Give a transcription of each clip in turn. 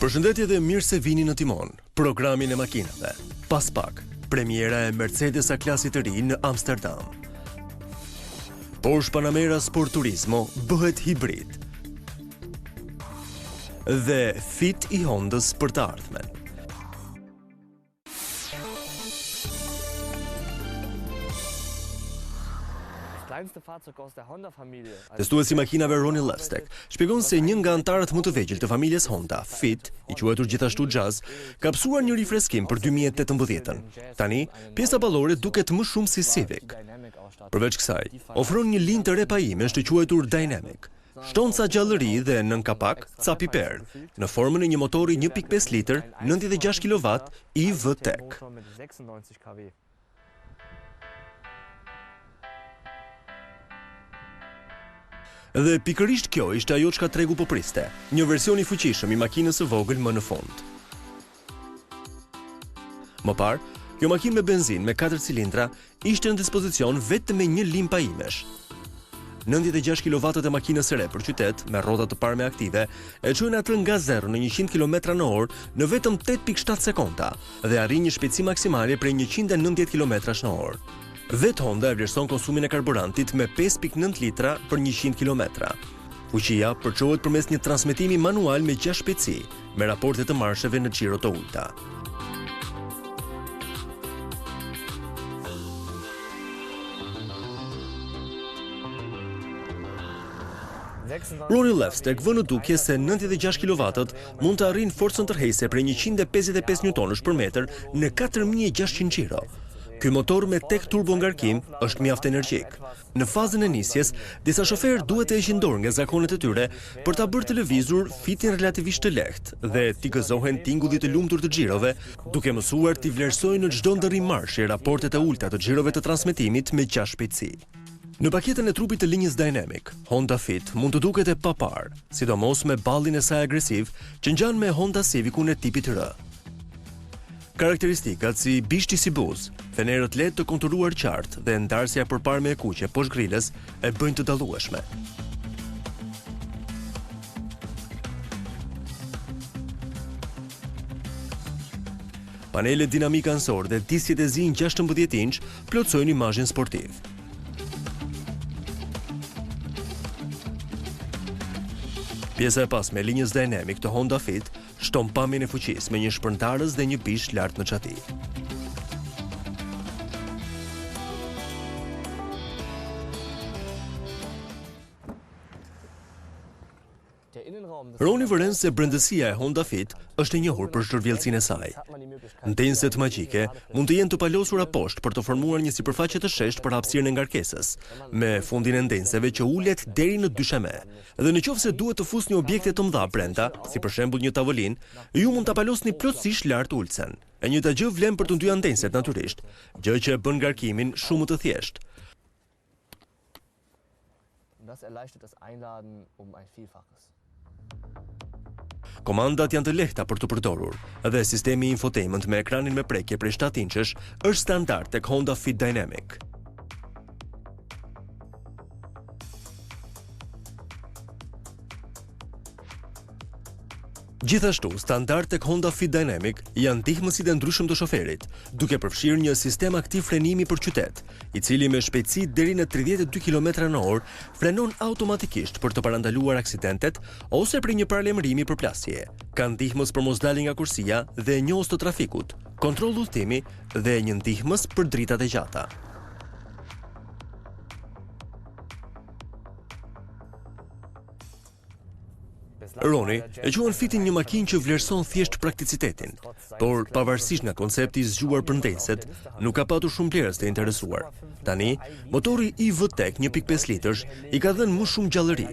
Përshëndetje dhe mirë se vini në Timon, programin e makinave. Pas pak, premiera e Mercedes a klasit të ri në Amsterdam. Porsche Panamera Sport Turismo bëhet hibrid. Dhe fit i Hondës për të ardhmen. Testuesi makinave Ronnie Lefstek shpjegon se një nga antarët më të vegjël të familjes Honda, Fit, i quajtur gjithashtu Jazz, ka pësuar një rifreskim për 2018-ën. Tani, pjesa ballore duket më shumë si Civic. Përveç kësaj, ofron një linjë të re paimesh të quajtur Dynamic. Shton ca gjallëri dhe nën kapak ca piper, në formën e një motori 1.5 litër, 96 kW, e-hibrid. Dhe pikërisht kjo ishte ajo çka tregu po priste, një version i fuqishëm i makinës së vogël më në fund. Më parë, kjo makinë me benzinë me 4 cilindra ishte në dispozicion vetëm me një limë paimesh. 96 kW e makinës së re për qytet, me rrota të parme aktive, e çojnë atë nga 0 në 100 km/h në vetëm 8.7 sekonda dhe arrin një shpejtësi maksimale prej 190 km/h. Vetë Honda e vlerëson konsumin e karburantit me 5.9 litra për 100 km. Fuqia përçohet përmes një transmetimi manual me 6 shpejtësi, me raporte të marsheve në xhiro të ulta. Ronnie Lefstek vë në dukje se 96 kW mund të arrin forcën tërheqëse prej 155 Nm për metër në 4600 xhiro. Ky motor me tek turbo ngarkim është mjaft energjik. Në fazën e nisjes, disa shoferë duhet të heqin dorë nga zakonet e tyre për ta bërë të lëvizur fitin relativisht të lehtë dhe t'i gëzohen tingullit të lumtur të xhirove, duke mësuar t'i vlerësojnë në çdo ndërrim marshi raportet e ulta të xhirove të transmetimit me 6 shpejtësi. Në paketën e trupit të linjës Dynamic, Honda Fit mund të duket e papar, sidomos me ballin e saj agresiv që ngjan me Honda Civicun e tipit R. Karakteristikat si bishti si buz, fenerët LED të konturuar qartë dhe ndarësja përparme e kuqe poshtë grilës e bëjnë të dallueshme. Panelet dinamik ansor dhe disjet e zi 16 inç plotësojnë imazhin sportiv. Pjesa e pasme e linjës Dynamic të Honda Fit shton pamjen e fuqisë me një shpërndarës dhe një bish lart në çati. Ronnie vëren se brendësia e Honda Fit është e njohur për zhërvjellësinë e saj. Ndenset magjike mund të jenë të palosura poshtë për të formuar një sipërfaqe të sheshtë për hapësirën e ngarkesës, me fundin e ndenseve që ulet deri në 2 sheme. Dhe nëse duhet të fusni objekte të mëdha brenda, si për shembull një tavolinë, ju mund ta palosni plotësisht lart ulsen. E njëjta gjë vlen për të ndyra ndenset natyrisht, gjë që e bën ngarkimin shumë më të thjeshtë. Komandat janë të lehta për të përdorur dhe sistemi infotainment me ekranin me prekje prej 7 inçesh është standard tek Honda Fit Dynamic. Gjithashtu, standard tek Honda Fit Dynamic janë ndihmësit e ndryshëm të shoferit, duke përfshirë një sistem aktiv frenimi për qytet, i cili me shpejtësi deri në 32 km/h frenon automatikisht për të parandaluar aksidentet ose për një paralajmërimi për plasje. Ka ndihmës për mos dalje nga kursia dhe njohës të trafikut, kontroll udhtimi dhe një ndihmës për dritat e gjata. Ronnie e quan Fitin një makinë që vlerëson thjesht prakticitetin, por pavarësisht nga koncepti i zgjuar për ndenset, nuk ka patur shumë njerëz të interesuar. Tani, motori e-hibrid 1.5 litësh i ka dhënë më shumë gjallëri.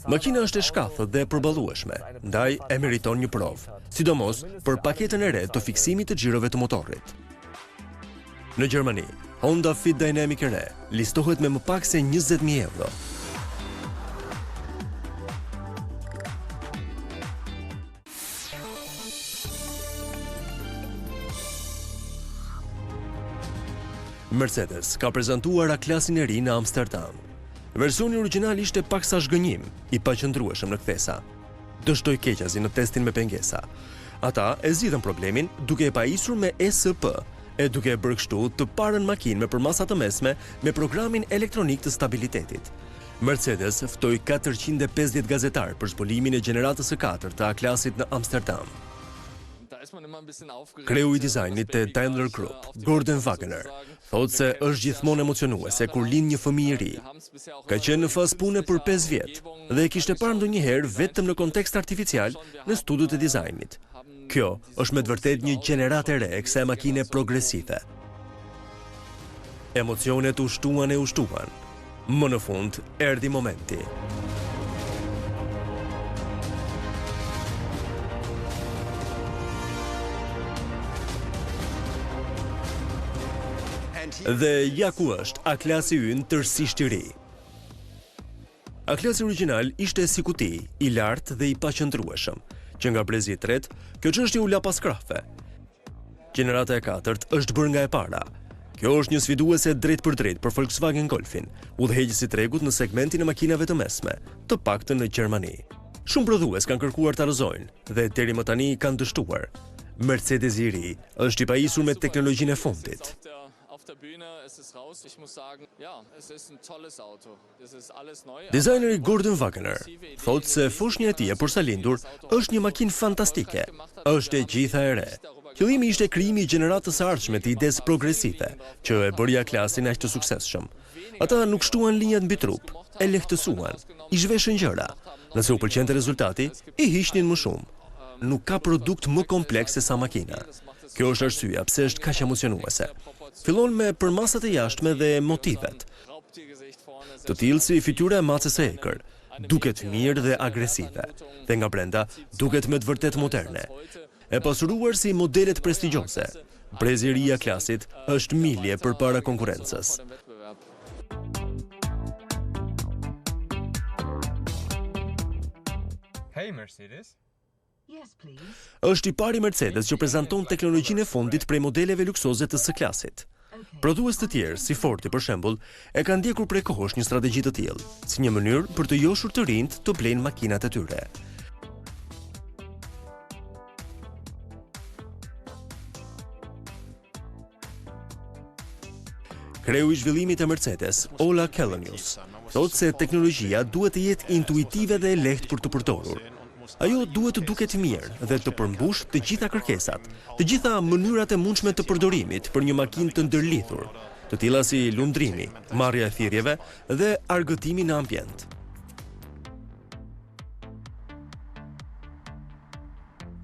Makina është e shkathët dhe e përballueshme, ndaj e meriton një provë, sidomos për paketën e re të fiksimit të xhirove të motorit. Në Gjermani, Honda Fit Dynamic e re listohet me më pak se 20.000 euro. Mercedes ka prezantuar A-klasin e ri në Amsterdam. Versioni origjinal ishte paksa zhgënjim, i paqëndrueshëm në kthesa. dështoi keqazi në testin me pengesa. Ata e zgjidhen problemin duke e pajisur me ESP, e duke e bërë kështu të parën makinë me përmasa të mesme me programin elektronik të stabilitetit. Mercedes ftoi 450 gazetar për zbulimin e gjeneratës së 4 të A-klasit në Amsterdam. Kreu i dizajnit të Daimler Group, Gordon Wagener, thotë se është gjithmonë emocionuese kur lind një fëmijë i ri. Ka qenë në fazë pune për 5 vjet dhe e kishte parë ndonjëherë vetëm në kontekst artificial në studiot e dizajnit. Kjo është me të vërtet një gjenerat e re e kësaj makine progresive. Emocionet u shtuan e u shtuan. Më në fund, erdhi momenti. Dhe ja ku është A-klasi ynë tërësisht i ri. A-klasi original ishte si kuti, i lartë dhe i paqëndrueshëm, që nga brezi i tretë, kjo çështje u la pas krahve. Gjenerata e 4 është bërë nga e para. Kjo është një sfiduese drejt për drejt për Volkswagen Golfin, udhëheqësi i tregut në segmentin e makinave të mesme, të paktën në Gjermani. Shumë prodhues kanë kërkuar ta rrëzojnë dhe deri më tani kanë dështuar. Mercedes i ri është i pajisur me teknologjinë e fundit. Dizajneri Gordon Wagener thotë se fushnja e tij e përsalindur është një makinë fantastike, është e gjitha e re. Qëllimi ishte krijimi i gjeneratës së ardhshme të idesë progresive, që e bëri A-klasin aq të suksesshëm. Ata nuk shtuan linjat mbi trup, e lehtësuan, i zhveshën gjëra. Nëse u pëlqente rezultati, i hiqnin më shumë. Nuk ka produkt më kompleks se sa makina. Kjo është arsyeja pse është kaq emocionuese. Fillon me përmasat e jashtme dhe motivet. Të tillë si fytyra e macës së egër, duket mirë dhe agresive, dhe nga brenda duket me të vërtet moderne. E pasuruar si modelet prestigjose, brezi i ri i A-klasit është milje përpara konkurrencës. Hey Mercedes. Është i pari Mercedes që prezanton teknologjinë e fundit prej modeleve luksoze të S-klasit. Prodhues të tjerë, si Fordi për shembull, e kanë ndjekur prej kohësh një strategji të tillë, si një mënyrë për të joshur të rinjt të blejnë makinat e tyre. Kreu i zhvillimit e Mercedes, Ola Kellenius, thotë se teknologjia duhet të jetë intuitive dhe e lehtë për të përdorur. Ajo duhet të duket mirë dhe të përmbush të gjitha kërkesat, të gjitha mënyrat e mundshme të përdorimit për një makinë të ndërlidhur, të tilla si lundrimi, marrja e thirrjeve dhe argëtimi në ambient.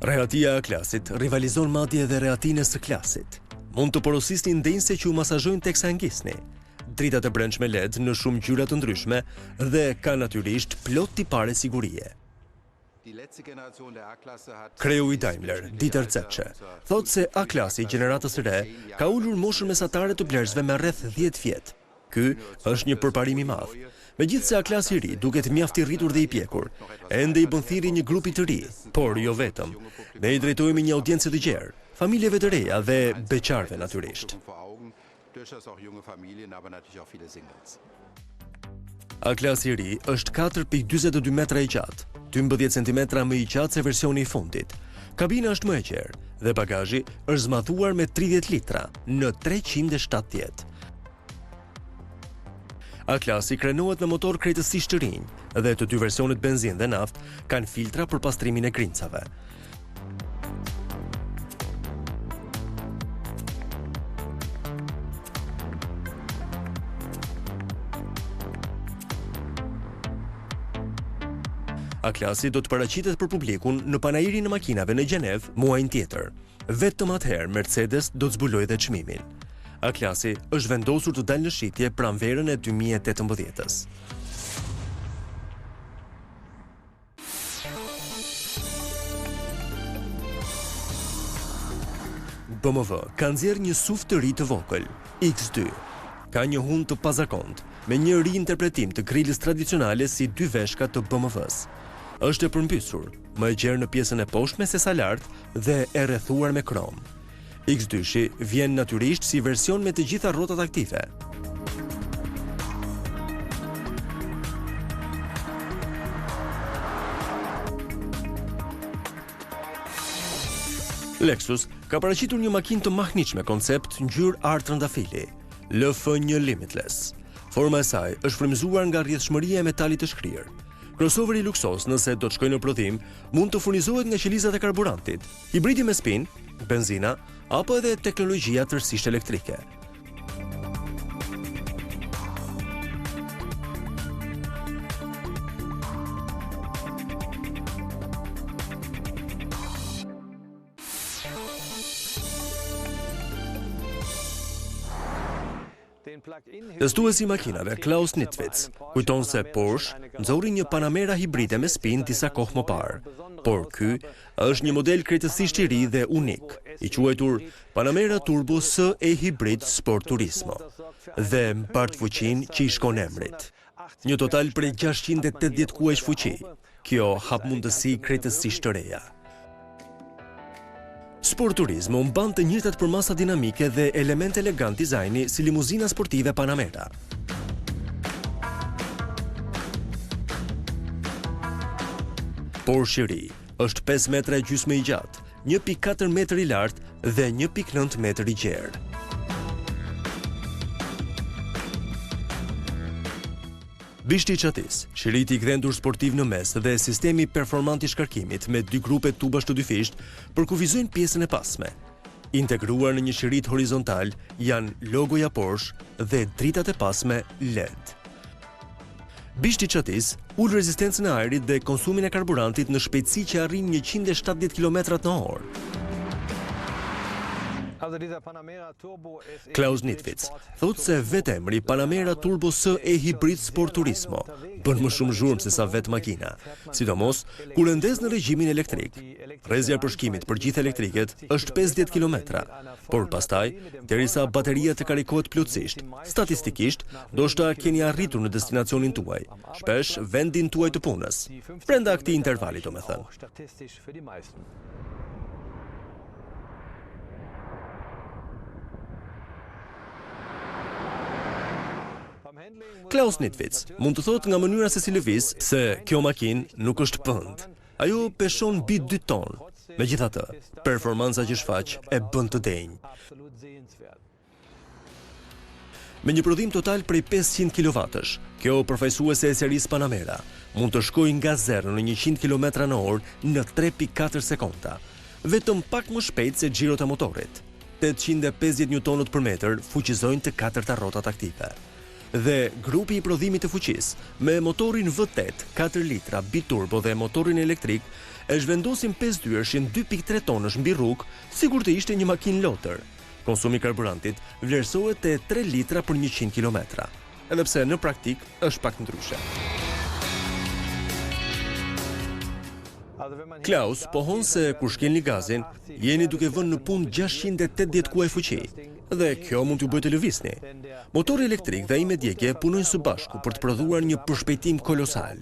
Rehatia e A-klasit rivalizon madje edhe rehatin e S-klasit. Mund të porosisni ndenjse që u masazhojnë teksa ngisni. Dritat e brendshme LED në shumë ngjyra të ndryshme dhe ka natyrisht plot tipare sigurie. Kreu i Daimler, Dieter Zetsche, thotë se A-klasi gjeneratës së re ka ulur moshën mesatare të blerësve me rreth 10 vjet. Ky është një përparim i madh. Megjithse A-klasi i ri duket mjaft i rritur dhe i pjekur, ende i bën thirrje një grupi të ri, por jo vetëm. Ne i drejtohemi një audiencë të gjerë, familjeve të reja dhe beqarve natyrisht. A-klasi i ri është 4.42 metra i gjatë, 12 cm më i gjatë se versioni i fundit. Kabina është më e gjerë dhe bagazhi është zmadhuar me 30 litra në 370. A-klasi krenohet me motor krejtësisht të rinj dhe të dy versionet benzinë dhe naftë kanë filtra për pastrimin e grincave. A-klasi do të paraqitet për publikun në panairin e makinave në Gjenev muajin tjetër. Vetëm atëherë Mercedes do të zbulojë dhe çmimin. A-klasi është vendosur të dalë në shitje pranverën e 2018-s. BMW ka nxjerrë një SUV të ri të vogël, X2. Ka një hund të pazakont, me një riinterpretim të grilës tradicionale si dy veshka të BMW-s. Është e përmbysur, më e gjerë në pjesën e poshtme se sa lart dhe e rrethuar me krom. X2-shi vjen natyrisht si version me të gjitha rrotat aktive. Lexus ka paraqitur një makinë të mahniqme koncept ngjyrë art trëndafili, LF1 Limitless. Forma e saj është frymëzuar nga rrjedhshmëria e metalit të shkrirë. Crossoveri luksos, nëse do të shkojë në prodhim, mund të furnizohet nga qelizat e karburantit, hibridi me spinë, benzina apo edhe teknologjia tërësisht elektrike. Testuesi i makinave Klaus Nitwitz kujton se Porsche nxorri një Panamera hibride me spinë disa kohë më parë, por ky është një model krejtësisht i ri dhe unik, i quajtur Panamera Turbo S e-hibrid Sport Turismo, dhe mbart fuqinë që i shkon emrit. Një total prej 680 kuajsh fuqi. Kjo hap mundësi krejtësisht të reja. Sport Turismo mban të njëjtat përmasa dinamike dhe element elegant dizajni si limuzina sportive Panamera. Porsche i ri është 5 metra e gjysmë i gjatë, 1.4 metër i lartë dhe 1.9 metër i gjerë. Bishti i çatis, shiriti i gdhendur sportiv në mes dhe sistemi performant i shkarkimit me 2 grupe tubash të dyfisht përkufizojnë pjesën e pasme. Integruar në një shirit horizontal janë logoja Porsche dhe dritat e pasme LED. Bishti i çatis ul rezistencën e ajrit dhe konsumin e karburantit në shpejtësi që arrin 170 km/h. Klaus Nitwitz thotë se vetë emri Panamera Turbo S e-hibrid Sport Turismo bën më shumë zhurmë se sa vetë makina, sidomos kur e ndez në regjimin elektrik. Rrezja e përshkimit për gjithë elektriket është 50 km, por pastaj, derisa bateria të karikohet plotësisht, statistikisht, ndoshta keni arritur në destinacionin tuaj, shpesh vendin tuaj të punës, brenda këtij intervali, domethënë. Klaus Nitwitz mund të thotë nga mënyra se si lëviz se kjo makinë nuk është pënd. Ajo peshon mbi 2 ton. Megjithatë, performanca që shfaq e bën të denjë. Me një prodhim total prej 500 kW-sh, kjo përfaqësuese e serisë Panamera mund të shkojë nga 0 në 100 km/h në 3.4 sekonda, vetëm pak më shpejt se xhirot e motorit. 850 Nm/m fuqizojnë të 4 rrotat aktive. Dhe grupi i prodhimit të fuqis, me motorin V8, 4 litra, biturbo dhe motorin elektrik, e zhvendosin 5 dyërshin 2.3 tonësh mbi rrugë, sikur të ishte një makinë lotër. Konsumi karburantit vlerësohet te 3 litra për 100 km, edhe pse në praktik është pak ndryshe. Klaus pohon se kur shkelni gazin, jeni duke vënë në punë 680 kuaj fuqi, dhe kjo mund t'ju bëjë të lëvizni. Motori elektrik dhe imedjegje punojnë së bashku për të prodhuar një përshpejtim kolosal.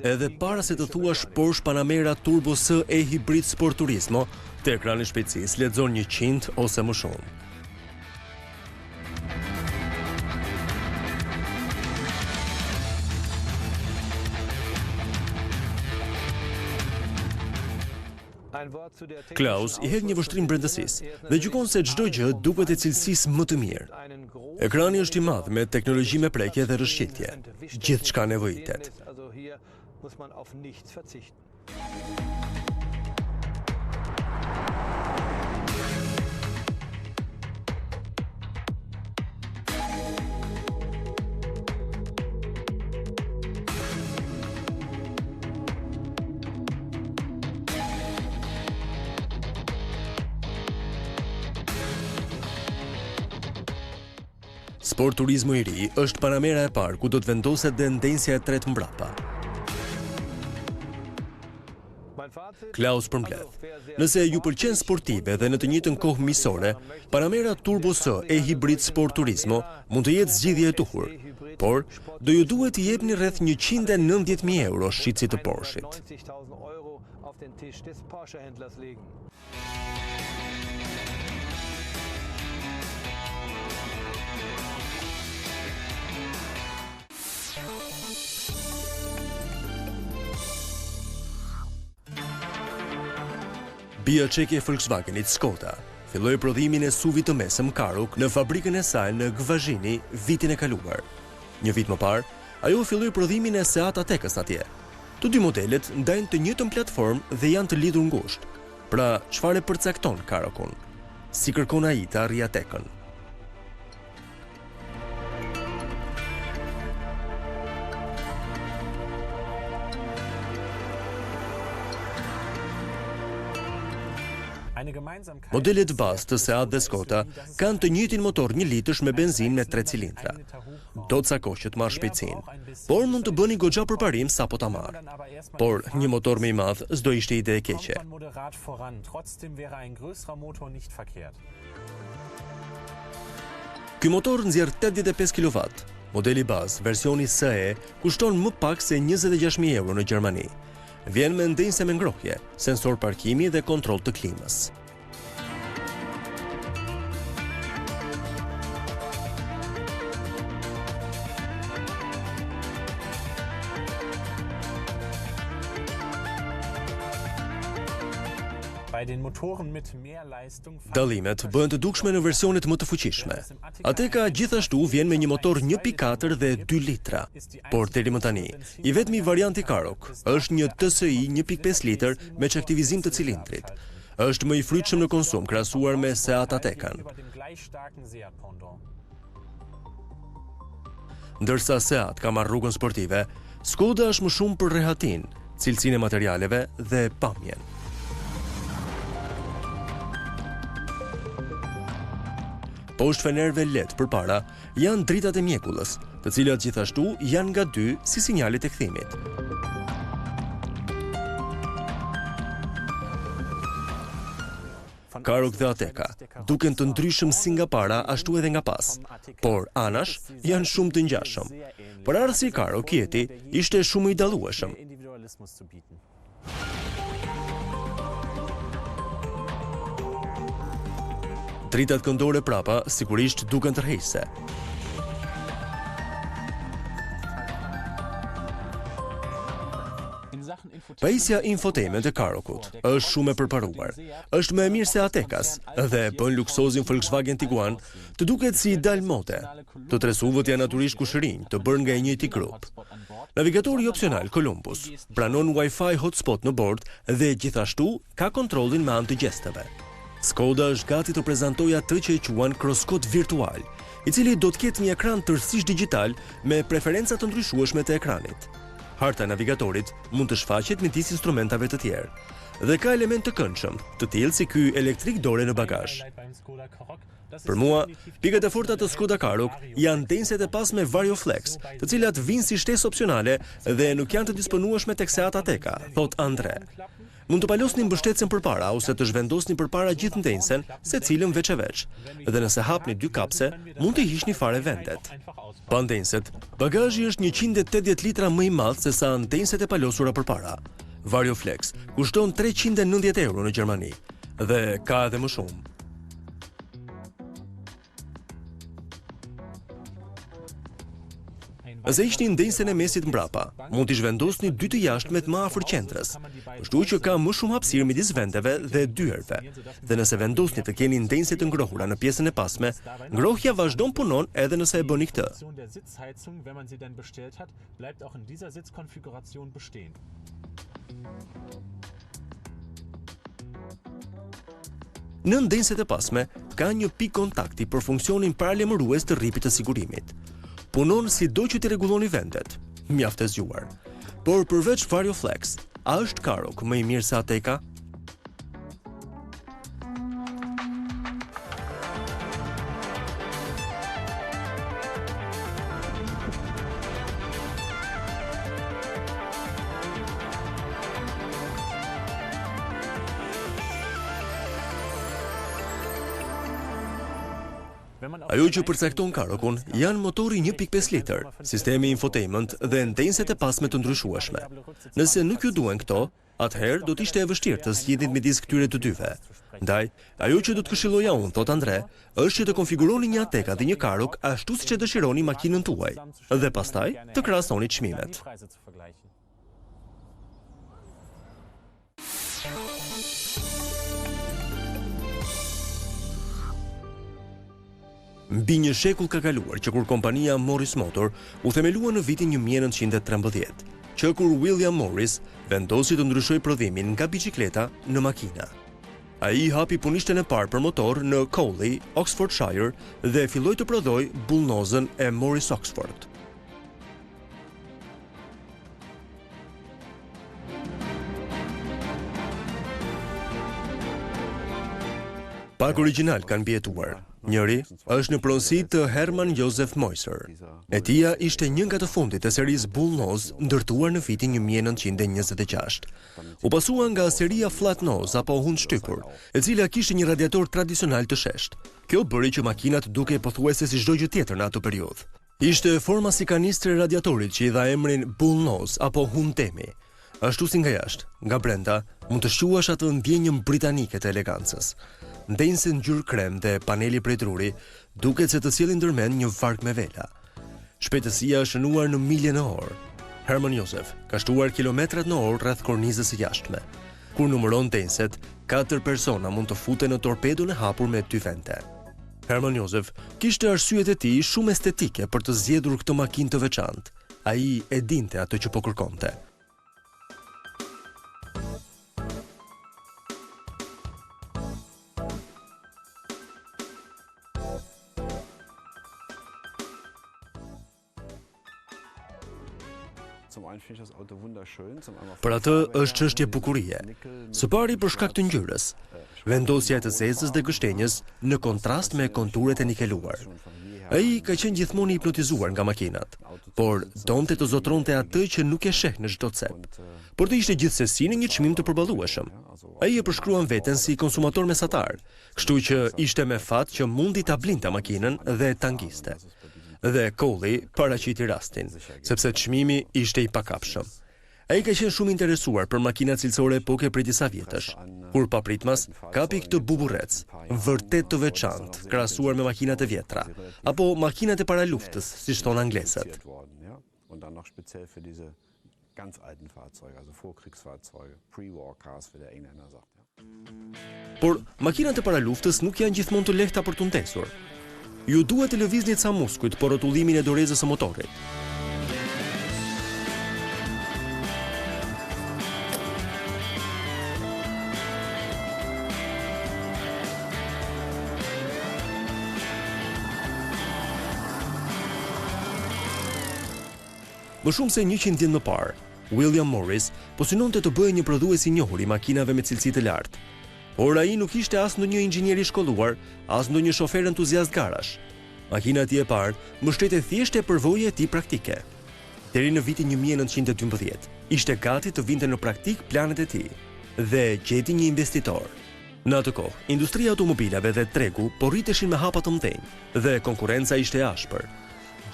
Edhe para se të thuash Porsche Panamera Turbo S e-hibrid Sport Turismo, te ekrani shpejtësisë lexon 100 ose më shumë. Klaus i hedh një vështrim brendësisë dhe gjykon se çdo gjë duket e cilësisë më të mirë. Ekrani është i madh me teknologji me prekje dhe rrëshqitje. Gjithçka nevojitet. Sport Turismo i ri është Panamera e parë ku do të vendoset dhe ndensja e tretë mbrapa. Klaus përmbledh. Nëse ju pëlqen sportive dhe në të njëjtën kohë miqësore, Panamera Turbo S e-hibrid Sport Turismo mund të jetë zgjidhje e duhur, por do ju duhet të jepni rreth 190.000 euro shitësit të Porschit. Bia çeke e Volkswagenit Skoda filloi prodhimin e SUV-it të mesëm Karoq në fabrikën e saj në Gvazhini vitin e kaluar. Një vit më parë, ajo filloi prodhimin e Seat Atecës atje. Të dy modelet ndajnë të njëjtën platformë dhe janë të lidhur ngushtë. Pra, çfarë e përcakton Karoqun? Si kërkon ai të arrijë Atecën? Modelet bazë të Seat dhe Skoda kanë të njëjtin motor 1 litrësh me benzinë me 3 cilindra. Do të sakosh që të marrë shpejtësinë, por mund të bëni goxha përparim sapo ta marrë. Por një motor më i madh s'do ishte ide e keqe. Ky motor nxjerr 85 kW. Modeli bazë, versioni SE, kushton më pak se 26.000 euro në Gjermani. Vjen me ndenjse me ngrohje, sensor parkimi dhe kontroll të klimës. Dallimet bëhen të dukshme në versionet më të fuqishme. Atca gjithashtu vjen me një motor 1.4 dhe 2 litra, por deri më tani, i vetmi varianti Karoq është një TSI 1.5 litër me çaktivizim të cilindrit. Është më i frytshëm në konsum krahasuar me Seat Atecën. Ndërsa Seat ka marrë rrugën sportive, Skoda është më shumë për rehatin, cilësinë e materialeve dhe pamjen. Poshtë fenerëve LED përpara janë dritat e mjekullës, të cilat gjithashtu janë nga 2 si sinjalet e kthimit. Karoq dhe Atca duken të ndryshëm si nga para ashtu edhe nga pas, por anash janë shumë të ngjashëm. Për ardhsi Karoq jeti ishte shumë i dallueshëm. Dritat këndore prapa sigurisht duken tërheqëse. Pajisja infotainment e Karoqut është shumë e përparuar. Është më e mirë se Atecas dhe bën luksozin Volkswagen Tiguan të duket si dal mode. Të tre SUV-ët janë natyrisht kushërinj, të bërë nga i njëjti grup. Navigatori opsional Columbus pranon Wi-Fi hotspot në bord dhe gjithashtu ka kontrollin me anë të gjesteve. Skoda është gati të prezantojë atë që e quajnë cross-code virtual, i cili do të ketë një ekran tërësisht digjital me preferenca të ndryshueshme të ekranit. Harta e navigatorit mund të shfaqet midis instrumentave të tjerë dhe ka element të këndshëm, të tillë si ky elektrik dore në bagazh. Për mua, pikat e forta të Skoda Karoq janë ndenjset e pasme Varioflex, të cilat vijnë si shtesë opsionale dhe nuk janë të disponueshme tek Seat Atca, thot Andre. Mund të palosni mbështetjen përpara ose të zhvendosni përpara gjithë ndenjsen, secilën veç e veç. Dhe nëse hapni 2 kapse, mund të hiqni fare vendet. Pa ndenjset, bagazhi është 180 litra më i madh se sa ndenjset e palosura përpara. Varioflex kushton 390 euro në Gjermani dhe ka edhe më shumë. Nëse ishni ndenjsen e mesit mbrapa, mund t'i zhvendosni 2 të jashtmet më afër qendrës, kështu që ka më shumë hapësirë midis vendeve dhe dyerve. Dhe nëse vendosni të keni ndenjse të ngrohura në pjesën e pasme, ngrohja vazhdon punon edhe nëse e bëni këtë. Në ndenjset e pasme ka një pikë kontakti për funksionin paralajmërues të rripit të sigurimit. Punon si do që t'i rregulloni vendet, mjaft e zgjuar. Por përveç Varioflex, a është Karoq më i mirë se Atca? Ajo që përcakton Karoqun janë motori 1.5 litër, sistemi infotainment dhe ndenjset e pasme të ndryshueshme. Nëse nuk ju duhen këto, atëherë do t'ishte e vështirë të zgjidhni midis këtyre të dyve. Ndaj, ajo që do të këshilloja unë, thot Andre, është që të konfiguroni një Atca dhe një Karoq ashtu siç e dëshironi makinën tuaj, dhe pastaj të krahasoni çmimet. Mbi një shekull ka kaluar që kur kompania Morris Motor u themelua në vitin 1913, që kur William Morris vendosi të ndryshoj prodhimin nga bicikleta në makina. Ai hapi punishten e parë për motor në Cowley, Oxfordshire dhe filloi të prodhoi Bullnosen e Morris Oxford. Pak original kanë bjetuar. Njëri është në pronësi të Hermann Joseph Moiser. E tia ishte një nga të fundit e serisë Bullnose ndërtuar në vitin 1926. U pasua nga seria Flat Nose apo hund shtypur, e cila kishte një radiator tradicional të sheshtë. Kjo bëri që makinat duke pothuajse si çdo gjë tjetër në atë periudhë. Ishte forma si kanistër e radiatorit që i dha emrin Bullnose apo hundtemi. Ashtu si nga jashtë, nga brenda mund të shquash atë ndjenjën britanike të elegancës. Ndenjse ngjyrë krem dhe paneli prej druri, duket se të sjellin ndërmend një varg me vela. Shpejtësia është shënuar në milje në orë. Hermann Joseph ka shtuar kilometrat në orë rreth kornizës së jashtme. Kur numëron ndenjset, 4 persona mund të futen në torpedon e hapur me 2 vente. Hermann Joseph kishte arsyet e tij shumë estetike për të zgjedhur këtë makinë të veçantë. Ai e dinte atë që po kërkonte. Për atë është çështje bukurie. Së pari për shkak të ngjyrës, vendosja e të zezës dhe gështenjës në kontrast me konturet e nikeluar. Ai ka qenë gjithmonë i hipnotizuar nga makinat, por donte të zotronte atë që nuk e sheh në çdo cep. Por të ishte gjithsesi në një çmim të përballueshëm. Ai e përshkruan veten si konsumator mesatar, kështu që ishte me fat që mundi ta blinte makinën dhe ta ngiste. Dhe Cowley paraqiti rastin, sepse çmimi ishte i pakapshëm. Ai ka qenë shumë interesuar për makina cilësore epoke prej disa vjetësh, kur papritmas kapi këtë buburrec, vërtet të veçantë, krahasuar me makinat e vjetra, apo makinat e paraluftës, siç thon anglezët. Por makinat e paraluftës nuk janë gjithmonë të lehta për t'u ndesur. Ju duhet të lëvizni ca muskujt për rrotullimin e dorezës së motorit. Më shumë se 100 vjet më parë, William Morris po synonte të bëhej një prodhues i njohur i makinave me cilësi të lartë. Por ai nuk ishte as ndonjë inxhinier i shkolluar, as ndonjë shofer entuziast garash. Makina e tij e parë mbështete thjesht e përvojë e tij praktike. Deri në vitin 1912, ishte gati të vinte në praktik planet e tij dhe gjeti një investitor. Në atë kohë, industria e automobilave dhe tregu po rriteshin me hapa të mëdhenj dhe konkurenca ishte ashpër.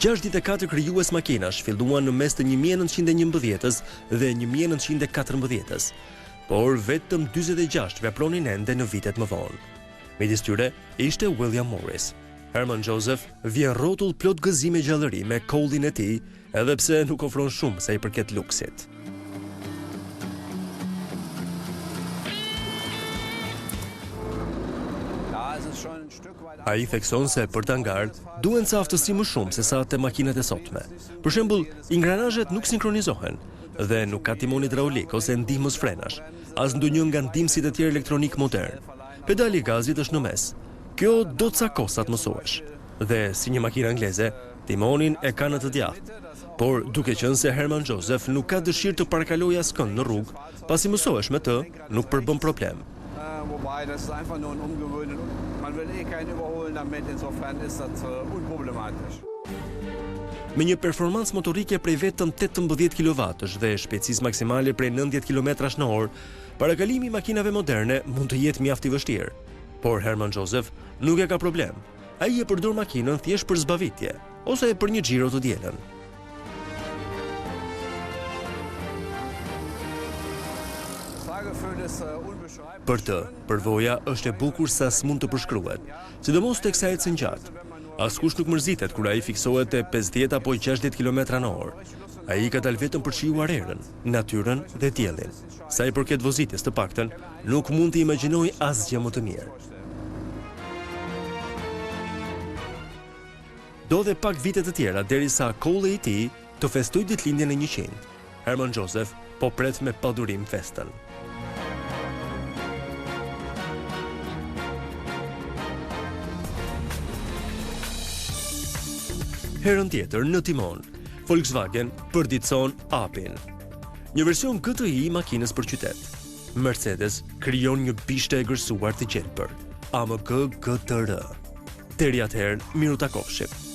64 krijues makinash filluan në mes të 1911-s dhe 1914-s. Por vetëm 46 vepronin ende në vitet më vonë. Midis tyre ishte William Morris. Hermann Joseph vjen rrotull plot gëzime gjallëri me Cowleyn e tij, edhe pse nuk ofron shumë sa i përket luksit. Ai thekson se për ta ngarë duhen ca aftësi më shumë se sa te makinat e sotme. Për shembull, ingranazhet nuk sinkronizohen dhe nuk ka timon hidraulik ose ndihmës frenash, as ndonjë nga ndihmësit e tjerë elektronik modern. Pedali i gazit është në mes. Kjo do ca kohë sa të mësohesh. Dhe si një makinë angleze, timonin e ka në të djathtë. Por duke qenë se Hermann Joseph nuk ka dëshirë të parakalojë askënd në rrugë, pasi mësohesh me të, nuk përbën problem. Wobei das ist einfach nur ein Umgewöhnen. Man will keinen überholen damit, insofern ist das unproblematisch. Me një performancë motorike prej vetëm 18 kW dhe shpejtësisë maksimale prej 90 km/h, parakalimi i makinave moderne mund të jetë mjaft i vështirë. Por Hermann Joseph nuk e ka problem. Ai e përdor makinën thjesht për zbavitje ose për një xhiro të dielën. Për të, përvoja është e bukur sa s'mund të përshkruhet, sidomos teksa ecën gjatë. Askush nuk mërzitet kur ai fiksohet te 50 apo 60 km/h. Ai ka dalë vetëm për të shijuar erën, natyrën dhe diellin. Sa i përket vozitjes të paktën, nuk mund të imagjinoj asgjë më të mirë. Do dhe pak vite të tjera derisa kolli i tij të festoj ditëlindjen e 100. Herman Joseph po pret me padurim festën. Herën tjetër në Timon, Volkswagen përditëson apin. Një version GTI i makinës për qytet. Mercedes krijon një bishte e gërsuar të gjelbër, AMG GTR. Deri atëherë, miru takofshim.